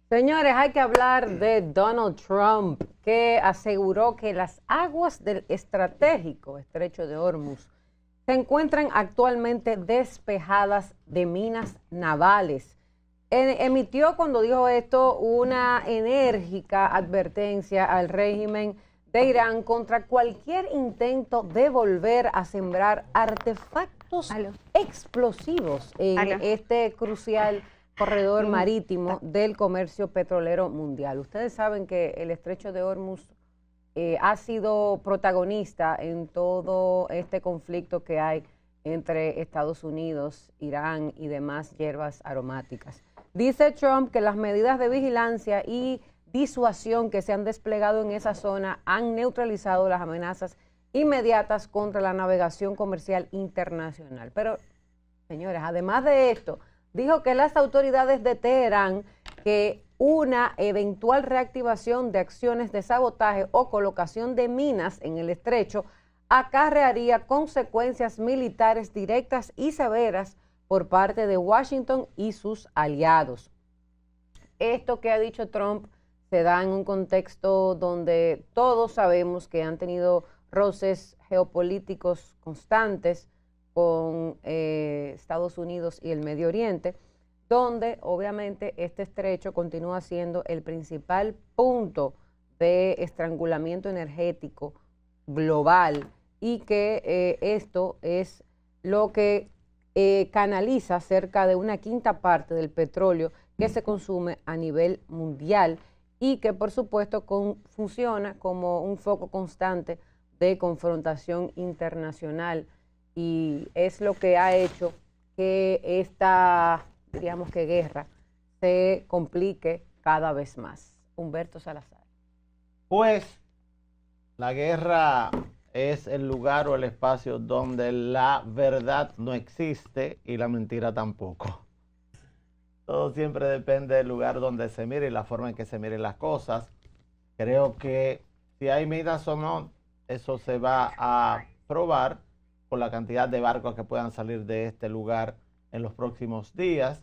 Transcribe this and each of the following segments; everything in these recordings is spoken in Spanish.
Señores, hay que hablar de Donald Trump, que aseguró que las aguas del estratégico Estrecho de Hormuz se encuentran actualmente despejadas de minas navales. Emitió, cuando dijo esto, una enérgica advertencia al régimen de Irán contra cualquier intento de volver a sembrar artefactos explosivos en este crucial corredor marítimo del comercio petrolero mundial. Ustedes saben que el Estrecho de Hormuz ha sido protagonista en todo este conflicto que hay entre Estados Unidos, Irán y demás hierbas aromáticas. Dice Trump que las medidas de vigilancia y disuasión que se han desplegado en esa zona han neutralizado las amenazas inmediatas contra la navegación comercial internacional. Pero, señores, además de esto, dijo que las autoridades de Teherán que una eventual reactivación de acciones de sabotaje o colocación de minas en el estrecho acarrearía consecuencias militares directas y severas por parte de Washington y sus aliados. Esto que ha dicho Trump se da en un contexto donde todos sabemos que han tenido roces geopolíticos constantes con Estados Unidos y el Medio Oriente, donde obviamente este estrecho continúa siendo el principal punto de estrangulamiento energético global y que esto es lo que canaliza cerca de una quinta parte del petróleo que se consume a nivel mundial y que por supuesto funciona como un foco constante de confrontación internacional, y es lo que ha hecho que esta, diríamos que guerra, se complique cada vez más. Humberto Salazar. Pues la guerra es el lugar o el espacio donde la verdad no existe y la mentira tampoco. Todo siempre depende del lugar donde se mire y la forma en que se miren las cosas. Creo que si hay minas o no, eso se va a probar por la cantidad de barcos que puedan salir de este lugar en los próximos días.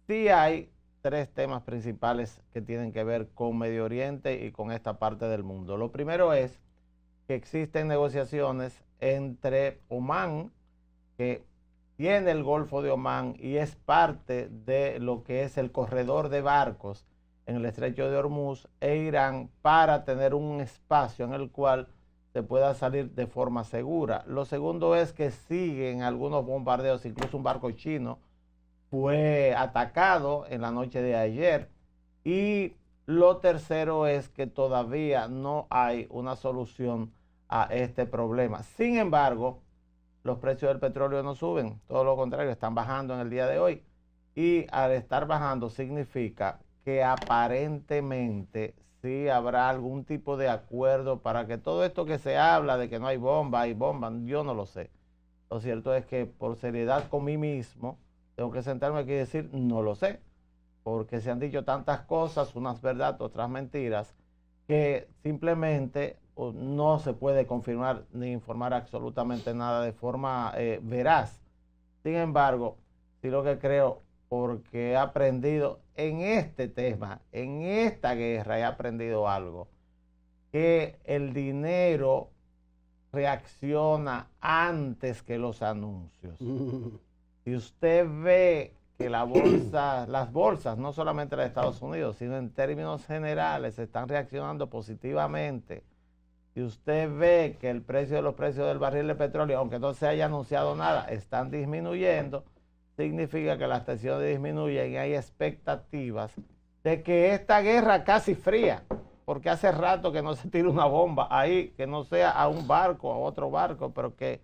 Sí hay tres temas principales que tienen que ver con Medio Oriente y con esta parte del mundo. Lo primero es que existen negociaciones entre Omán, que tiene el Golfo de Omán y es parte de lo que es el corredor de barcos en el Estrecho de Hormuz, e Irán, para tener un espacio en el cual se pueda salir de forma segura. Lo segundo es que siguen algunos bombardeos, incluso un barco chino fue atacado en la noche de ayer. Y lo tercero es que todavía no hay una solución a este problema. Sin embargo, los precios del petróleo no suben, todo lo contrario, están bajando en el día de hoy. Y al estar bajando significa que aparentemente sí habrá algún tipo de acuerdo para que todo esto que se habla de que no hay bomba, yo no lo sé. Lo cierto es que por seriedad con mí mismo, tengo que sentarme aquí y decir, no lo sé, porque se han dicho tantas cosas, unas verdades, otras mentiras, que simplemente no se puede confirmar ni informar absolutamente nada de forma veraz. Sin embargo, sí lo que creo, porque he aprendido en este tema, en esta guerra, he aprendido algo, que el dinero reacciona antes que los anuncios. Si usted ve que las bolsas, no solamente las de Estados Unidos, sino en términos generales, están reaccionando positivamente. Si usted ve que el precio de los precios del barril de petróleo, aunque no se haya anunciado nada, están disminuyendo, significa que las tensiones disminuyen y hay expectativas de que esta guerra casi fría, porque hace rato que no se tira una bomba ahí, que no sea a un barco, a otro barco, pero que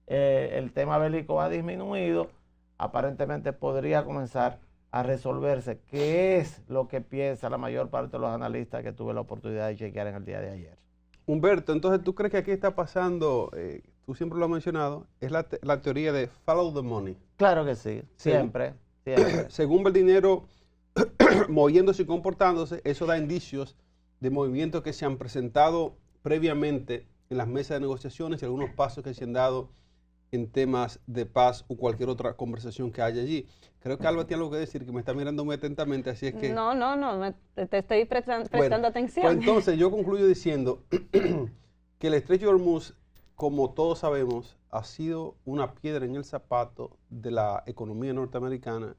el tema bélico ha disminuido, aparentemente podría comenzar a resolverse, que es lo que piensa la mayor parte de los analistas que tuve la oportunidad de chequear en el día de ayer. Humberto, entonces, ¿tú crees que aquí está pasando, tú siempre lo has mencionado, es la teoría de follow the money? Claro que sí, siempre. Según el dinero moviéndose y comportándose, eso da indicios de movimientos que se han presentado previamente en las mesas de negociaciones y algunos pasos que se han dado en temas de paz o cualquier otra conversación que haya allí. Creo que Alba tiene algo que decir, que me está mirando muy atentamente, así es que... No, te estoy prestando Bueno, atención. pues entonces yo concluyo diciendo que el estrecho de Hormuz, como todos sabemos, ha sido una piedra en el zapato de la economía norteamericana,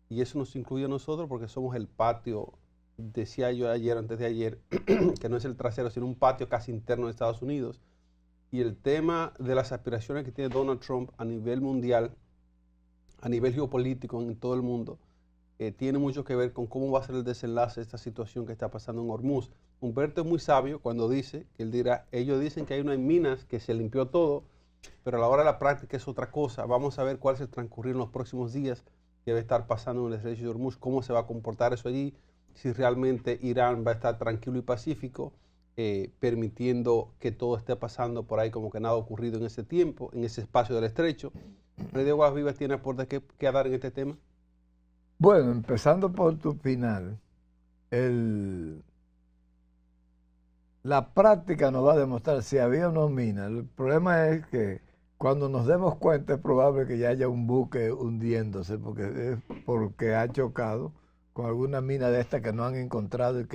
y eso nos incluye a nosotros porque somos el patio, decía yo ayer, antes de ayer, que no es el trasero, sino un patio casi interno de Estados Unidos. Y el tema de las aspiraciones que tiene Donald Trump a nivel mundial, a nivel geopolítico en todo el mundo, tiene mucho que ver con cómo va a ser el desenlace de esta situación que está pasando en Hormuz. Humberto es muy sabio cuando dice, que él dirá, ellos dicen que hay unas minas que se limpió todo, pero a la hora de la práctica es otra cosa. Vamos a ver cuál es el transcurrir en los próximos días que debe estar pasando en el estrecho de Hormuz, cómo se va a comportar eso allí, si realmente Irán va a estar tranquilo y pacífico, permitiendo que todo esté pasando por ahí como que nada ha ocurrido en ese tiempo, en ese espacio del estrecho. Rey de Aguas Vivas tiene aportes que dar en este tema. Bueno, empezando por tu final, la práctica nos va a demostrar si había o no minas. El problema es que cuando nos demos cuenta es probable que ya haya un buque hundiéndose porque ha chocado con alguna mina de estas que no han encontrado y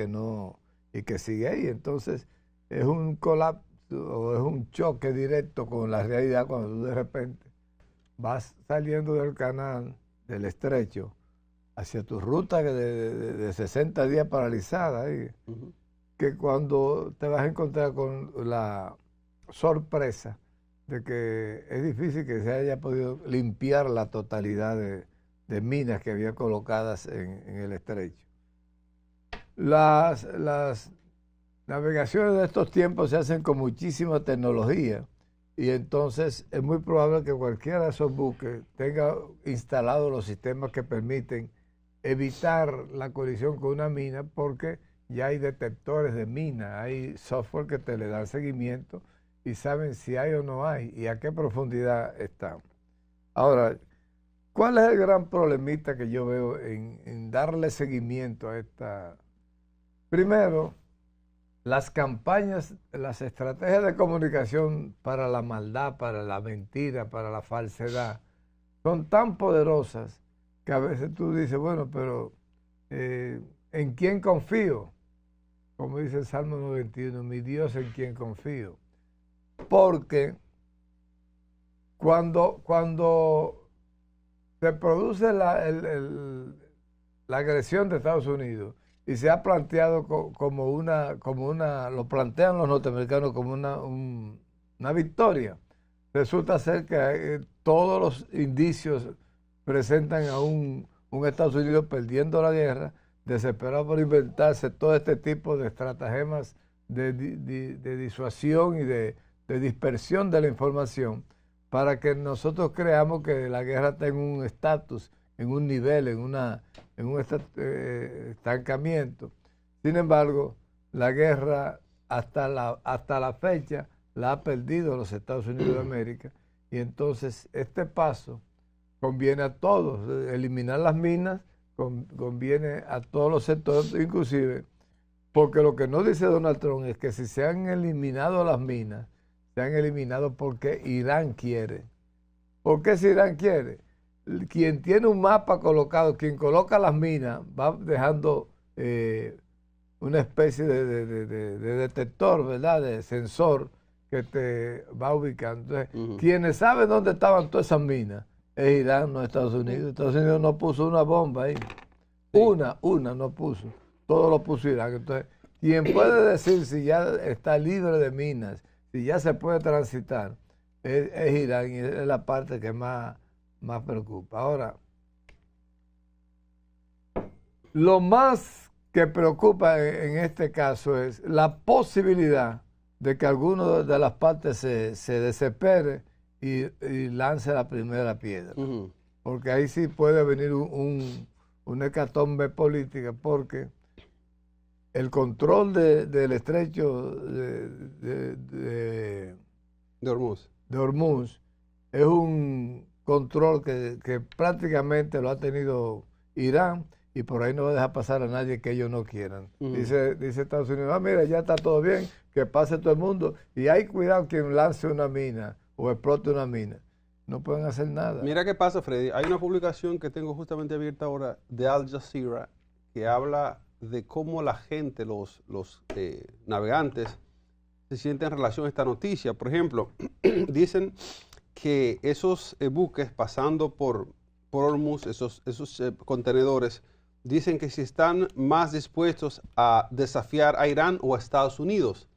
que sigue ahí. Entonces es un colapso o es un choque directo con la realidad cuando tú de repente vas saliendo del canal, del estrecho, hacia tu ruta de 60 días paralizada, que cuando te vas a encontrar con la sorpresa de que es difícil que se haya podido limpiar la totalidad de minas que había colocadas en el estrecho. Las navegaciones de estos tiempos se hacen con muchísima tecnología y entonces es muy probable que cualquiera de esos buques tenga instalados los sistemas que permiten evitar la colisión con una mina, porque ya hay detectores de mina, hay software que te le dan seguimiento y saben si hay o no hay y a qué profundidad están. Ahora, ¿cuál es el gran problemita que yo veo en darle seguimiento a esta? Primero, las campañas, las estrategias de comunicación para la maldad, para la mentira, para la falsedad, son tan poderosas que a veces tú dices, bueno, pero ¿en quién confío? Como dice el Salmo 91, mi Dios en quien confío. Porque cuando se produce la agresión de Estados Unidos y se ha planteado como una, lo plantean los norteamericanos como una victoria, resulta ser que todos los indicios presentan a un Estados Unidos perdiendo la guerra, desesperado por inventarse todo este tipo de estratagemas de disuasión y de dispersión de la información para que nosotros creamos que la guerra está en un estatus, en un nivel, en un estancamiento. Sin embargo, la guerra hasta la fecha la ha perdido los Estados Unidos de América, y entonces este paso conviene a todos. Eliminar las minas conviene a todos los sectores, inclusive porque lo que no dice Donald Trump es que si se han eliminado las minas, se han eliminado porque Irán quiere. ¿Por qué si Irán quiere? Quien tiene un mapa colocado, quien coloca las minas, va dejando una especie de detector, ¿verdad? De sensor que te va ubicando. Entonces, quienes saben dónde estaban todas esas minas es Irán, no Estados Unidos. Estados Unidos no puso una bomba ahí. Sí. Una no puso. Todo lo puso Irán. Entonces, quien puede decir si ya está libre de minas, si ya se puede transitar, es Irán, y es la parte que más preocupa. Ahora, lo más que preocupa en este caso es la posibilidad de que alguno de las partes se desespere y lance la primera piedra. Porque ahí sí puede venir una hecatombe política, porque el control del estrecho de Hormuz es un control que prácticamente lo ha tenido Irán, y por ahí no va a dejar pasar a nadie que ellos no quieran. Dice Estados Unidos, mira, ya está todo bien, que pase todo el mundo, y hay cuidado quien lance una mina o explote una mina. no pueden hacer nada. Mira qué pasa, Freddy. Hay una publicación que tengo justamente abierta ahora de Al Jazeera que habla de cómo la gente, los navegantes, se sienten en relación a esta noticia. Por ejemplo, dicen que esos buques pasando por Hormuz, esos contenedores, dicen que si están más dispuestos a desafiar a Irán o a Estados Unidos.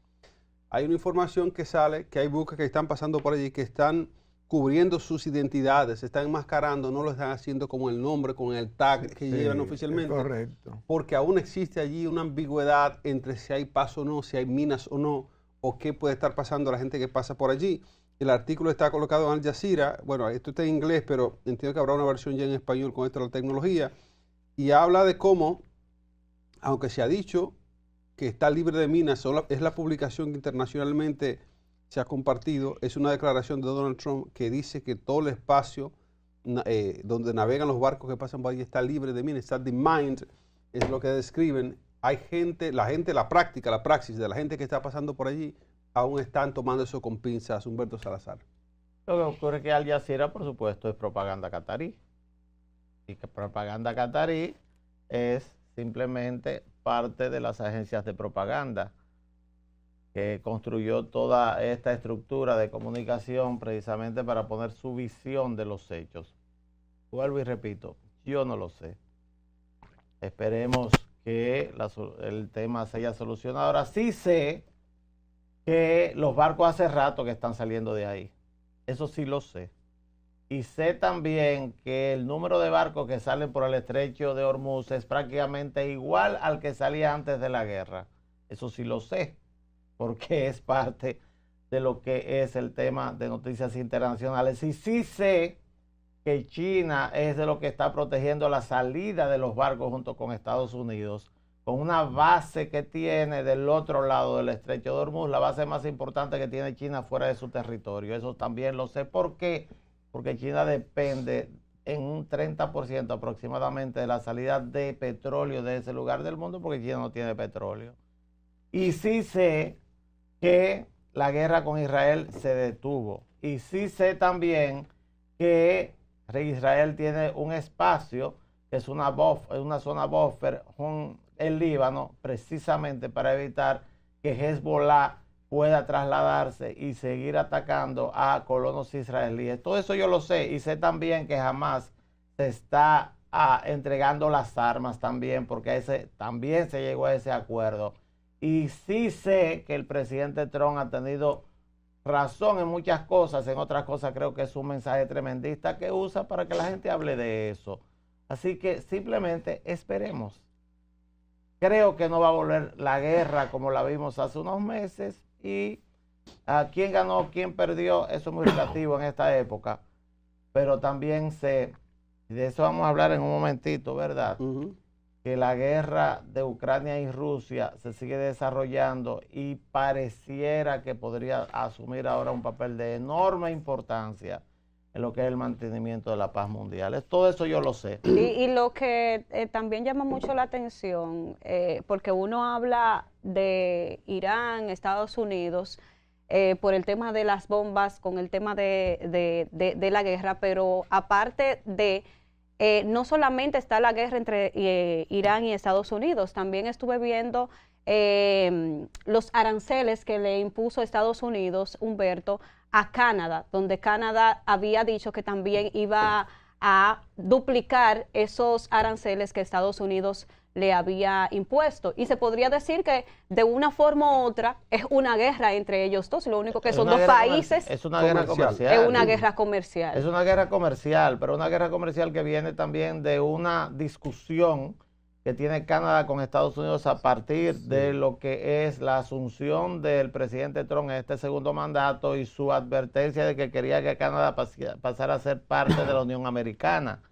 Hay una información que sale que hay buques que están pasando por allí que están cubriendo sus identidades, se están enmascarando, no lo están haciendo con el nombre, con el tag que llevan oficialmente. Correcto. Porque aún existe allí una ambigüedad entre si hay paz o no, si hay minas o no, o qué puede estar pasando a la gente que pasa por allí. El artículo está colocado en Al Jazeera. Bueno, esto está en inglés, pero entiendo que habrá una versión ya en español con esto de la tecnología. Y habla de cómo, aunque se ha dicho que está libre de minas, es la publicación que internacionalmente se ha compartido, es una declaración de Donald Trump que dice que todo el espacio donde navegan los barcos que pasan por allí está libre de minas, está demined, es lo que describen. Hay gente, la praxis de la gente que está pasando por allí, aún están tomando eso con pinzas, Humberto Salazar. Lo que ocurre es que Al Jazeera, por supuesto, es propaganda catarí. Y que propaganda catarí es simplemente parte de las agencias de propaganda que construyó toda esta estructura de comunicación precisamente para poner su visión de los hechos. Vuelvo y repito, yo no lo sé. Esperemos que el tema se haya solucionado. Ahora sí sé que los barcos hace rato que están saliendo de ahí. Eso sí lo sé. Y sé también que el número de barcos que salen por el estrecho de Hormuz es prácticamente igual al que salía antes de la guerra. Eso sí lo sé, porque es parte de lo que es el tema de noticias internacionales. Y sí sé que China es de lo que está protegiendo la salida de los barcos junto con Estados Unidos, con una base que tiene del otro lado del estrecho de Hormuz, la base más importante que tiene China fuera de su territorio. Eso también lo sé. ¿Por qué? Porque China depende en un 30% aproximadamente de la salida de petróleo de ese lugar del mundo, porque China no tiene petróleo. Y sí sé que la guerra con Israel se detuvo. Y sí sé también que Israel tiene un espacio, que es una zona buffer con el Líbano, precisamente para evitar que Hezbollah pueda trasladarse y seguir atacando a colonos israelíes. Todo eso yo lo sé, y sé también que Hamas se está entregando las armas también, porque también se llegó a ese acuerdo. Y sí sé que el presidente Trump ha tenido razón en muchas cosas, en otras cosas creo que es un mensaje tremendista que usa para que la gente hable de eso. Así que simplemente esperemos. Creo que no va a volver la guerra como la vimos hace unos meses, y a quién ganó, quién perdió, eso es muy relativo en esta época. Pero también sé, y de eso vamos a hablar en un momentito, ¿verdad? Que la guerra de Ucrania y Rusia se sigue desarrollando y pareciera que podría asumir ahora un papel de enorme importancia en lo que es el mantenimiento de la paz mundial. Todo eso yo lo sé. Y lo que también llama mucho la atención, porque uno habla de Irán, Estados Unidos, por el tema de las bombas, con el tema de la guerra, pero aparte de... no solamente está la guerra entre Irán y Estados Unidos, también estuve viendo los aranceles que le impuso Estados Unidos, Humberto, a Canadá, donde Canadá había dicho que también iba a duplicar esos aranceles que Estados Unidos le había impuesto. Y se podría decir que de una forma u otra es una guerra entre ellos dos, lo único que son dos países. Es una guerra comercial. Es una guerra comercial. Es una guerra comercial, pero una guerra comercial que viene también de una discusión que tiene Canadá con Estados Unidos a partir de lo que es la asunción del presidente Trump en este segundo mandato y su advertencia de que quería que Canadá pasara a ser parte de la Unión Americana.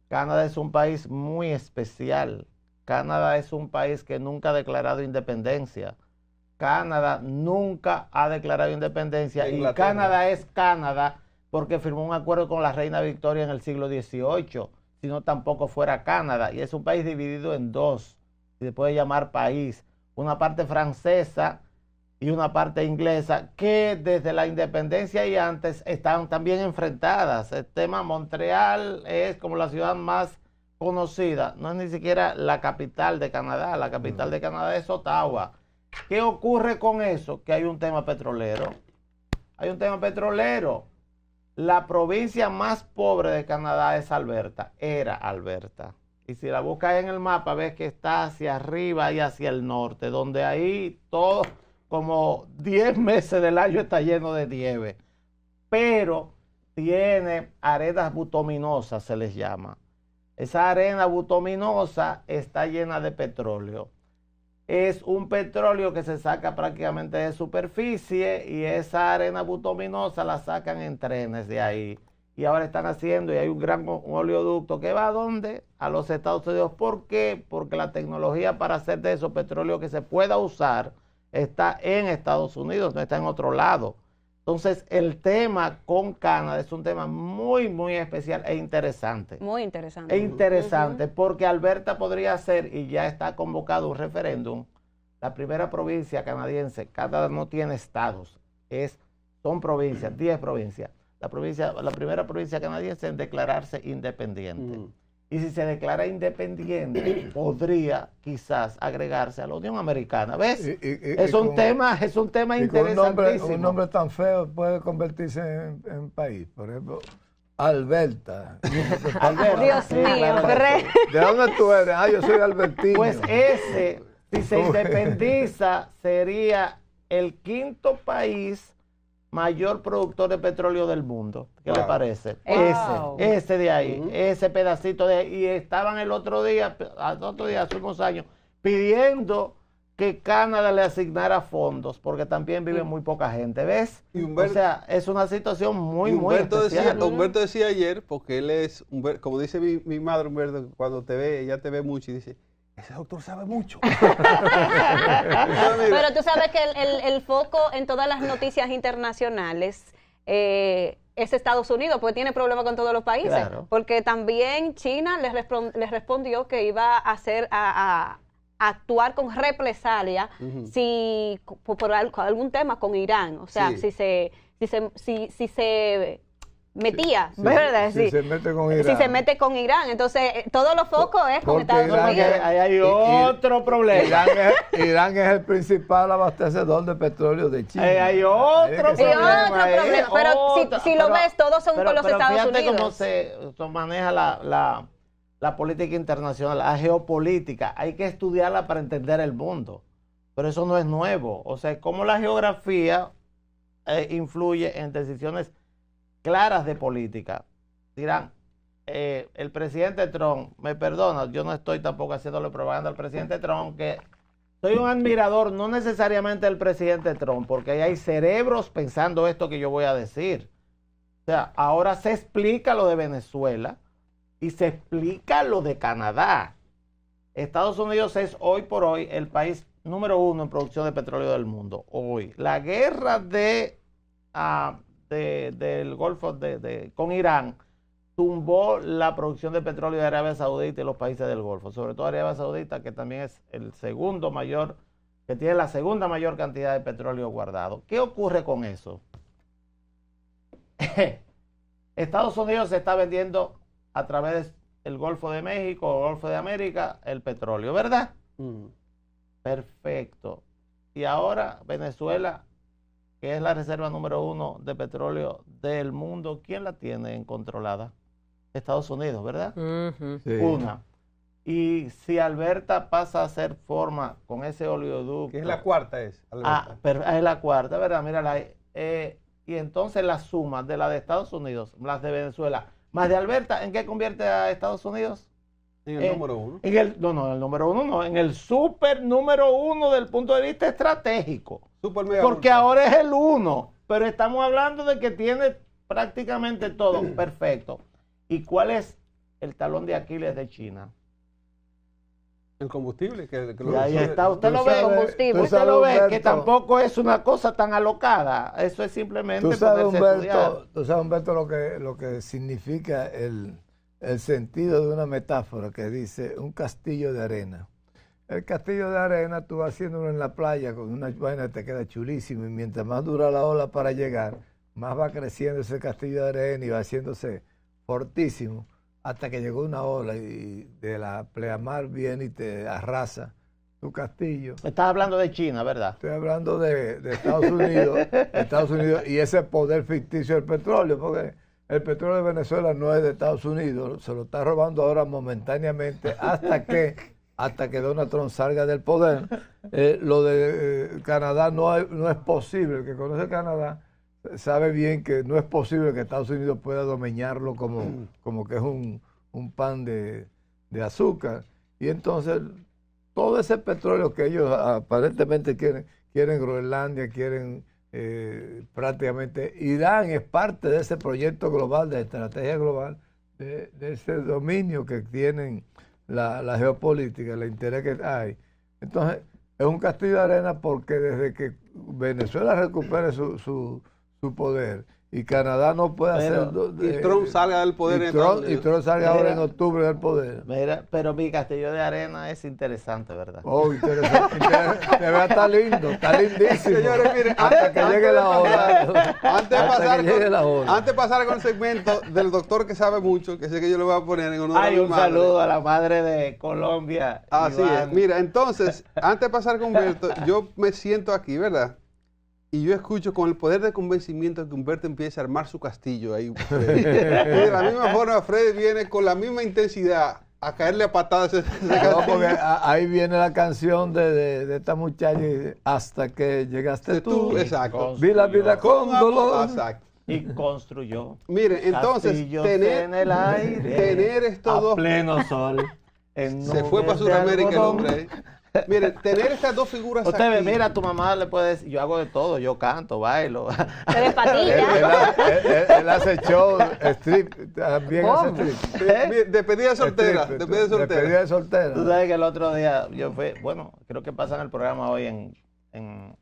Canadá es un país muy especial. Canadá es un país que nunca ha declarado independencia. Canadá nunca ha declarado independencia, y Canadá es Canadá porque firmó un acuerdo con la reina Victoria en el siglo XVIII, si no tampoco fuera Canadá, y es un país dividido en dos, se puede llamar país, una parte francesa y una parte inglesa, que desde la independencia y antes están también enfrentadas. El tema Montreal es como la ciudad más conocida, no es ni siquiera la capital de Canadá, la capital de Canadá es Ottawa. ¿Qué ocurre con eso? Que hay un tema petrolero. Hay un tema petrolero. La provincia más pobre de Canadá es Alberta, era Alberta. Y si la buscas en el mapa, ves que está hacia arriba y hacia el norte, donde ahí todo, como 10 meses del año está lleno de nieve. Pero tiene arenas bituminosas, se les llama. Esa arena bituminosa está llena de petróleo. Es un petróleo que se saca prácticamente de superficie y esa arena bituminosa la sacan en trenes de ahí. Y ahora están haciendo, y hay un gran oleoducto que va ¿a dónde? A los Estados Unidos. ¿Por qué? Porque la tecnología para hacer de esos petróleos que se pueda usar está en Estados Unidos, no está en otro lado. Entonces, el tema con Canadá es un tema muy, muy especial e interesante. Muy interesante. Es interesante porque Alberta podría ser, y ya está convocado un referéndum, la primera provincia canadiense. Canadá no tiene estados, son provincias, 10 provincias. La primera provincia canadiense en declararse independiente. Y si se declara independiente, podría quizás agregarse a la Unión Americana. ¿Ves? Es un tema interesantísimo. Un nombre tan feo puede convertirse en país. Por ejemplo, Alberta. Dios mío. ¿De dónde tú eres? Yo soy albertino. Pues ese, si se independiza, sería el 5º país mayor productor de petróleo del mundo. ¿Qué le parece? Ese de ahí, ese pedacito de ahí. Y estaban el otro día, hace unos años, pidiendo que Canadá le asignara fondos, porque también vive muy poca gente, ¿ves? O sea, es una situación muy especial. Humberto decía ayer, porque él es, como dice mi madre Humberto, cuando te ve, ella te ve mucho y dice, ese doctor sabe mucho. Pero tú sabes que el foco en todas las noticias internacionales es Estados Unidos, porque tiene problemas con todos los países. Claro. Porque también China les respondió que iba a actuar con represalia si por algún tema con Irán. O sea, si se metía, ¿verdad? Si se mete con Irán. Si se mete con Irán. Entonces, todos los focos es con Estados Unidos. Ahí hay otro problema. Irán es el principal abastecedor de petróleo de China. Hay otro problema. Pero si lo ves, todos son con los Estados Unidos. Fíjate cómo se maneja la política internacional, la geopolítica. Hay que estudiarla para entender el mundo. Pero eso no es nuevo. O sea, cómo la geografía influye en decisiones claras de política. Dirán, el presidente Trump, me perdona, yo no estoy tampoco haciéndole propaganda al presidente Trump, que soy un admirador, no necesariamente del presidente Trump, porque ahí hay cerebros pensando esto que yo voy a decir. O sea, ahora se explica lo de Venezuela y se explica lo de Canadá. Estados Unidos es hoy por hoy el país número 1 en producción de petróleo del mundo. Hoy, la guerra del Golfo con Irán tumbó la producción de petróleo de Arabia Saudita y los países del Golfo, sobre todo Arabia Saudita, que también es el segundo mayor, que tiene la segunda mayor cantidad de petróleo guardado. ¿Qué ocurre con eso? Estados Unidos se está vendiendo a través del Golfo de México o Golfo de América el petróleo, ¿verdad? Perfecto. Y ahora Venezuela, que es la reserva número 1 de petróleo del mundo, ¿quién la tiene controlada? Estados Unidos, ¿verdad? Sí. Una. Y si Alberta pasa a ser forma con ese oleoducto. Que es la cuarta, Alberta. Pero es la cuarta, ¿verdad? Mírala ahí. Y entonces la suma de la de Estados Unidos, las de Venezuela, más de Alberta, ¿en qué convierte a Estados Unidos? En el número 1. El número 1 no, en el super número 1 del punto de vista estratégico. Super mega Porque ultra. ahora es el 1, pero estamos hablando de que tiene prácticamente todo. Perfecto. ¿Y cuál es el talón de Aquiles de China? El combustible. Y ahí está, usted lo ve, combustible. usted lo ve, que Humberto, tampoco es una cosa tan alocada. Eso es simplemente tú sabes, ponerse a estudiar. Humberto, lo que significa el sentido de una metáfora que dice un castillo de arena. El castillo de arena, tú haciéndolo en la playa con una vaina te queda chulísimo y mientras más dura la ola para llegar, más va creciendo ese castillo de arena y va haciéndose fortísimo hasta que llegó una ola y de la pleamar viene y te arrasa tu castillo. Estás hablando de China, ¿verdad? Estoy hablando de Estados Unidos y ese poder ficticio del petróleo, porque el petróleo de Venezuela no es de Estados Unidos, se lo está robando ahora momentáneamente hasta que Donald Trump salga del poder. Lo de Canadá no es posible, el que conoce Canadá sabe bien que no es posible que Estados Unidos pueda domeñarlo como que es un pan de azúcar. Y entonces todo ese petróleo que ellos aparentemente quieren Groenlandia, quieren prácticamente, Irán es parte de ese proyecto global, de estrategia global, de ese dominio que tienen la geopolítica, el interés que hay. Entonces, es un castillo de arena porque desde que Venezuela recupere su poder y Canadá no puede hacer... Y Trump salga del poder. Y Trump salga ahora en octubre del poder. Mira, pero mi castillo de arena es interesante, ¿verdad? Oh, interesante. Está lindo, está lindísimo. Señores, miren, hasta que llegue la hora. Antes de pasar con el segmento del doctor que sabe mucho, que sé que yo le voy a poner en honor a mi un madre. saludo a la madre de Colombia. Así Iván. es. Mira, entonces, antes de pasar con Humberto, yo me siento aquí, ¿verdad? Y yo escucho con el poder de convencimiento que Humberto empieza a armar su castillo ahí. Y de la misma forma, Freddy viene con la misma intensidad a caerle a patadas ese castillo. No, porque ahí viene la canción de esta muchacha, hasta que llegaste tú. Exacto. Vi la vida con dolor. Exacto. Y construyó. Miren, entonces, castillos en el aire, tener estos dos... pleno sol. Se fue para Sudamérica el hombre. Miren, tener estas dos figuras Usted ve, aquí. mira, a tu mamá le puede decir, yo hago de todo, yo canto, bailo. Telepatía. Él hace show, strip, también hace strip. Despedida soltera. Strip, Despedida soltera. despedida de soltera. Tú sabes que el otro día yo fui, bueno, creo que pasan el programa hoy en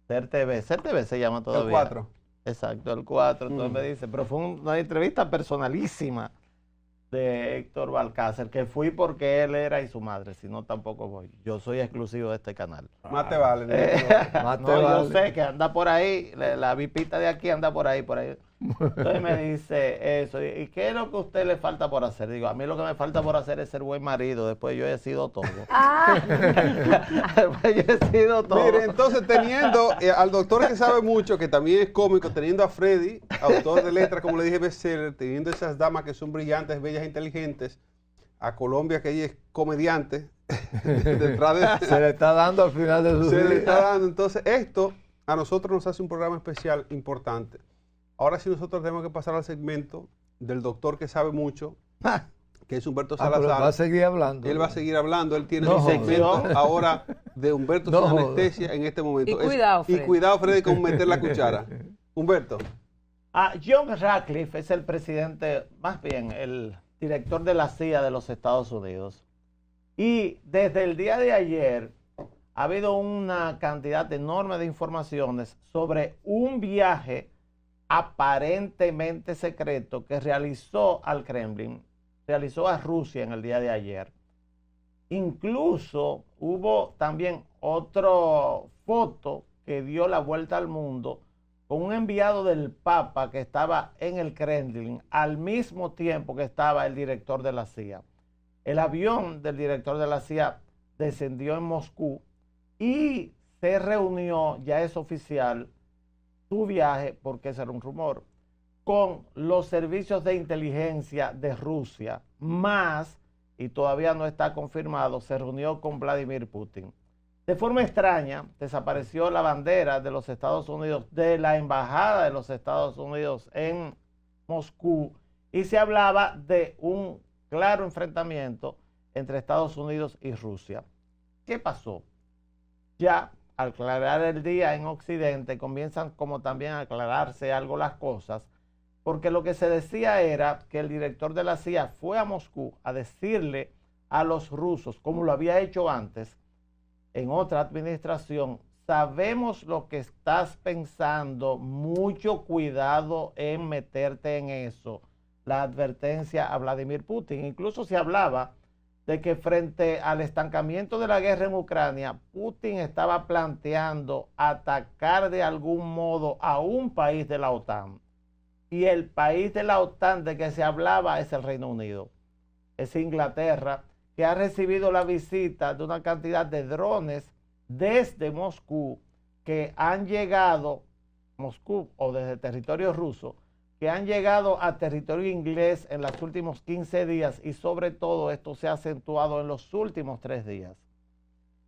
CERTV. CERTV se llama todavía. El 4. Exacto, el 4. Entonces me dice, pero fue una entrevista personalísima de Héctor Balcácer, que fui porque él era y su madre, si no tampoco voy. Yo soy exclusivo de este canal. Más te vale. Yo sé que anda por ahí, la vipita de aquí anda por ahí. Entonces me dice eso, ¿y qué es lo que a usted le falta por hacer? Digo, a mí lo que me falta por hacer es ser buen marido, después yo he sido todo. Después yo he sido todo. Mire, entonces teniendo al doctor que sabe mucho, que también es cómico, teniendo a Freddy, autor de letras, como le dije, bestseller, teniendo esas damas que son brillantes, bellas, inteligentes, a Colombia, que ella es comediante, detrás de... Se le está dando al final de su Se le vida. está dando. Entonces, esto a nosotros nos hace un programa especial importante. Ahora sí nosotros tenemos que pasar al segmento del doctor que sabe mucho, que es Humberto Pero Salazar. va a seguir hablando. Él va a seguir hablando, él tiene No un segmento jodas. ahora de Humberto No sin jodas. anestesia en este momento. Y cuidado, Y Freddy. cuidado, Freddy, con meter la cuchara. Humberto. John Ratcliffe es el presidente, más bien el director de la CIA de los Estados Unidos. Y desde el día de ayer ha habido una cantidad enorme de informaciones sobre un viaje aparentemente secreto que realizó al Kremlin, realizó a Rusia en el día de ayer. Incluso hubo también otra foto que dio la vuelta al mundo con un enviado del Papa que estaba en el Kremlin al mismo tiempo que estaba el director de la CIA. El avión del director de la CIA descendió en Moscú y se reunió, ya es oficial, su viaje, porque ese era un rumor, con los servicios de inteligencia de Rusia, más, y todavía no está confirmado, se reunió con Vladimir Putin. De forma extraña, desapareció la bandera de los Estados Unidos, de la embajada de los Estados Unidos en Moscú, y se hablaba de un claro enfrentamiento entre Estados Unidos y Rusia. ¿Qué pasó? Ya al aclarar el día en Occidente, comienzan como también a aclararse algo las cosas, porque lo que se decía era que el director de la CIA fue a Moscú a decirle a los rusos, como lo había hecho antes, en otra administración, sabemos lo que estás pensando, mucho cuidado en meterte en eso. La advertencia a Vladimir Putin. Incluso se hablaba de que frente al estancamiento de la guerra en Ucrania, Putin estaba planteando atacar de algún modo a un país de la OTAN. Y el país de la OTAN de que se hablaba es el Reino Unido. Es Inglaterra, que ha recibido la visita de una cantidad de drones desde Moscú, que han llegado, Moscú o desde territorio ruso, que han llegado a territorio inglés en los últimos 15 días y sobre todo esto se ha acentuado en los últimos 3 días.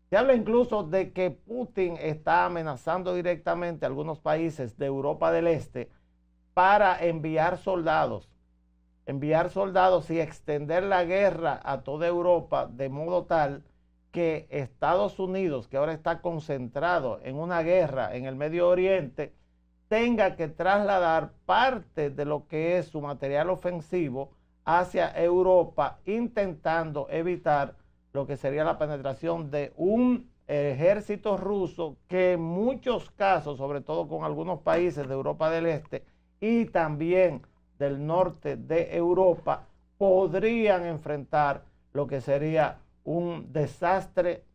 Se habla incluso de que Putin está amenazando directamente a algunos países de Europa del Este para enviar soldados y extender la guerra a toda Europa de modo tal que Estados Unidos, que ahora está concentrado en una guerra en el Medio Oriente, tenga que trasladar parte de lo que es su material ofensivo hacia Europa, intentando evitar lo que sería la penetración de un ejército ruso que en muchos casos, sobre todo con algunos países de Europa del Este y también del norte de Europa, podrían enfrentar lo que sería un desastre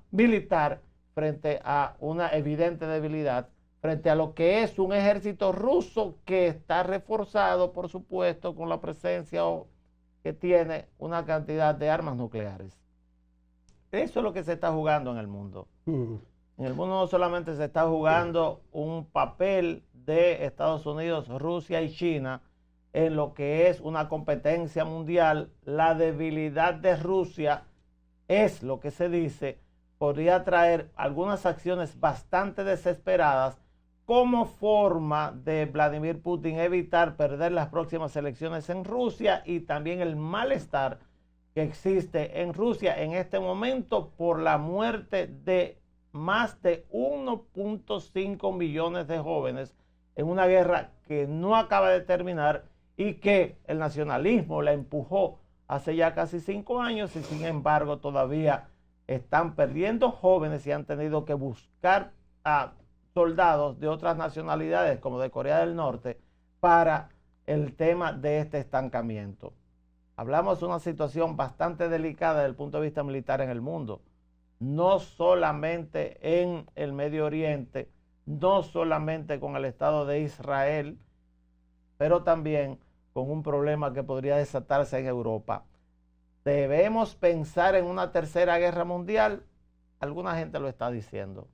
militar frente a una evidente debilidad, frente a lo que es un ejército ruso que está reforzado, por supuesto, con la presencia que tiene una cantidad de armas nucleares. Eso es lo que se está jugando en el mundo. En el mundo no solamente se está jugando un papel de Estados Unidos, Rusia y China en lo que es una competencia mundial. La debilidad de Rusia es lo que se dice, podría traer algunas acciones bastante desesperadas como forma de Vladimir Putin evitar perder las próximas elecciones en Rusia y también el malestar que existe en Rusia en este momento por la muerte de más de 1.5 millones de jóvenes en una guerra que no acaba de terminar y que el nacionalismo la empujó hace ya casi 5 años y sin embargo todavía están perdiendo jóvenes y han tenido que buscar a soldados de otras nacionalidades como de Corea del Norte para el tema de este estancamiento. Hablamos de una situación bastante delicada desde el punto de vista militar en el mundo, no solamente en el Medio Oriente, no solamente con el Estado de Israel, pero también con un problema que podría desatarse en Europa. ¿Debemos pensar en una tercera guerra mundial? Alguna gente lo está diciendo.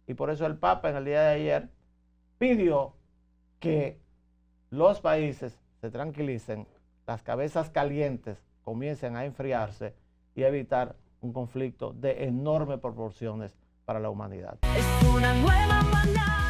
Y por eso el Papa en el día de ayer pidió que los países se tranquilicen, las cabezas calientes comiencen a enfriarse y evitar un conflicto de enormes proporciones para la humanidad. Es una nueva mañana.